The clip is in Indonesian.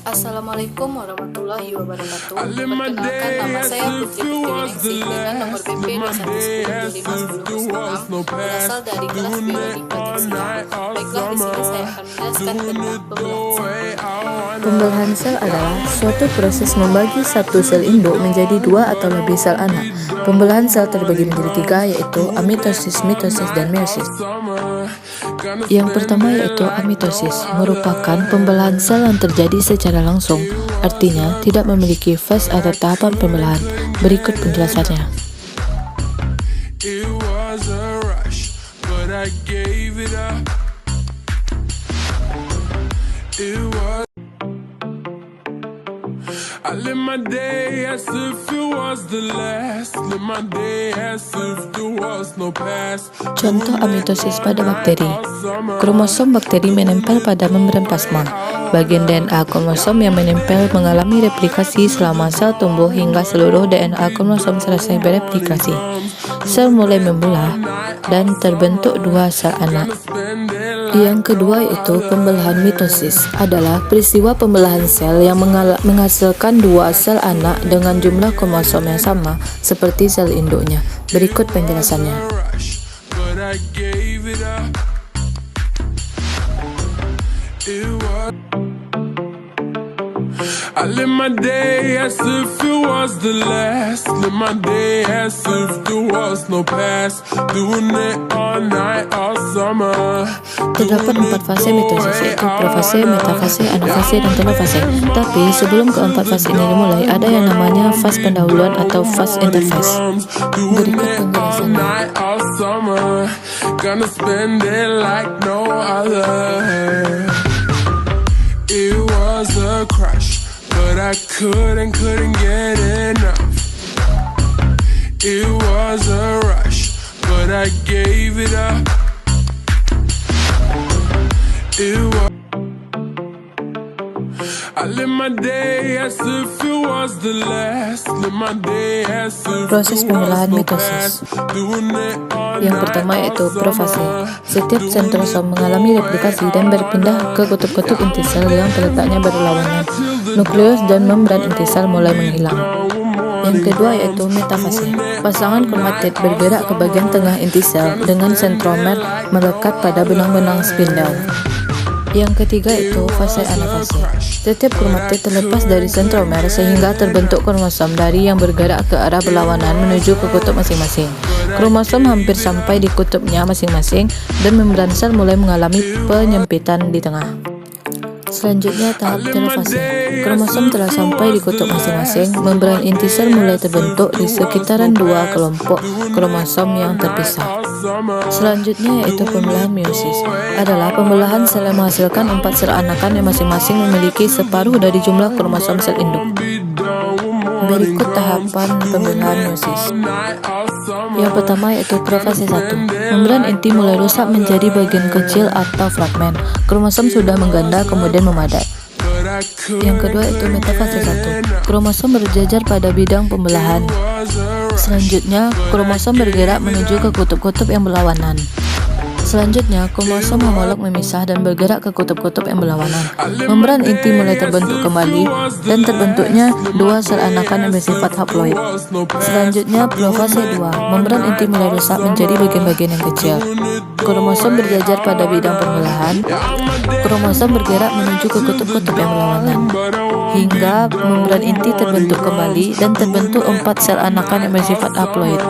Assalamualaikum warahmatullahi wabarakatuh. Perkenalkan, nama saya Putri Putri dengan nomor BP 2112510 berasal dari kelas biologi prateksila. Baiklah, di sini saya akan menjelaskan tentang pembelahan sel. Pembelahan sel adalah suatu proses membagi satu sel induk menjadi dua atau lebih sel anak. Pembelahan sel terbagi menjadi tiga, yaitu amitosis, mitosis, dan meiosis. Yang pertama yaitu amitosis, merupakan pembelahan sel yang terjadi secara langsung, artinya tidak memiliki fase atau tahapan pembelahan. Berikut penjelasannya. I live my day as if it was the last. Live my day as if there was no past. Contoh amitosis pada bakteri. Kromosom bakteri menempel pada membran plasma. Bagian DNA kromosom yang menempel mengalami replikasi selama sel tumbuh hingga seluruh DNA kromosom selesai bereplikasi. Sel mulai membelah dan terbentuk dua sel anak. Yang kedua yaitu pembelahan mitosis, adalah peristiwa pembelahan sel yang menghasilkan dua sel anak dengan jumlah kromosom yang sama seperti sel induknya. Berikut penjelasannya. I live my day as if it was the last. Live my day as if there was no past. Doing it all night, all summer. Terdapat 4 fase mitosis, yaitu profase, metafase, anafase, dan telofase. Tapi sebelum keempat fase ini dimulai, ada yang namanya fase pendahuluan atau fase interfase. Berikut penjelasannya. Gonna spend it like no other. It was a crush, but I couldn't get enough. It was a rush, but I gave it up. It was I live my day as if it was the last. Live my day as if Proses pembelahan mitosis. Yang pertama yaitu profase. Setiap sentrosom mengalami replikasi dan berpindah ke kutub-kutub inti sel yang terletaknya berlawanan. Nukleus dan membran inti sel mulai menghilang. Yang kedua yaitu metafase. Pasangan kromatid bergerak ke bagian tengah inti sel dengan sentromer melekat pada benang-benang spindel. Yang ketiga itu fase anafase. Setiap kromatid terlepas dari sentromer sehingga terbentuk kromosom dari yang bergerak ke arah berlawanan menuju ke kutub masing-masing. Kromosom hampir sampai di kutubnya masing-masing dan membran sel mulai mengalami penyempitan di tengah. Selanjutnya tahap telofase. Kromosom telah sampai di kutub masing-masing, membran inti sel mulai terbentuk di sekitaran dua kelompok kromosom yang terpisah. Selanjutnya yaitu pembelahan meiosis, adalah pembelahan sel yang menghasilkan 4 sel anakan yang masing-masing memiliki separuh dari jumlah kromosom sel induk. Berikut tahapan pembelahan meiosis. Yang pertama yaitu profase 1. Membran inti mulai rusak menjadi bagian kecil atau fragmen. Kromosom sudah mengganda kemudian memadat. Yang kedua yaitu metafase 1. Kromosom berjajar pada bidang pembelahan. Selanjutnya, kromosom bergerak menuju ke kutub-kutub yang berlawanan. Selanjutnya, kromosom homolog memisah dan bergerak ke kutub-kutub yang berlawanan. Membran inti mulai terbentuk kembali dan terbentuknya dua sel anakan yang bersifat haploid. Selanjutnya, profase 2. Membran inti mulai rusak menjadi bagian-bagian yang kecil. Kromosom berjajar pada bidang pembelahan. Kromosom bergerak menuju ke kutub-kutub yang berlawanan. Hingga membran inti terbentuk kembali dan terbentuk 4 sel anakan yang bersifat haploid.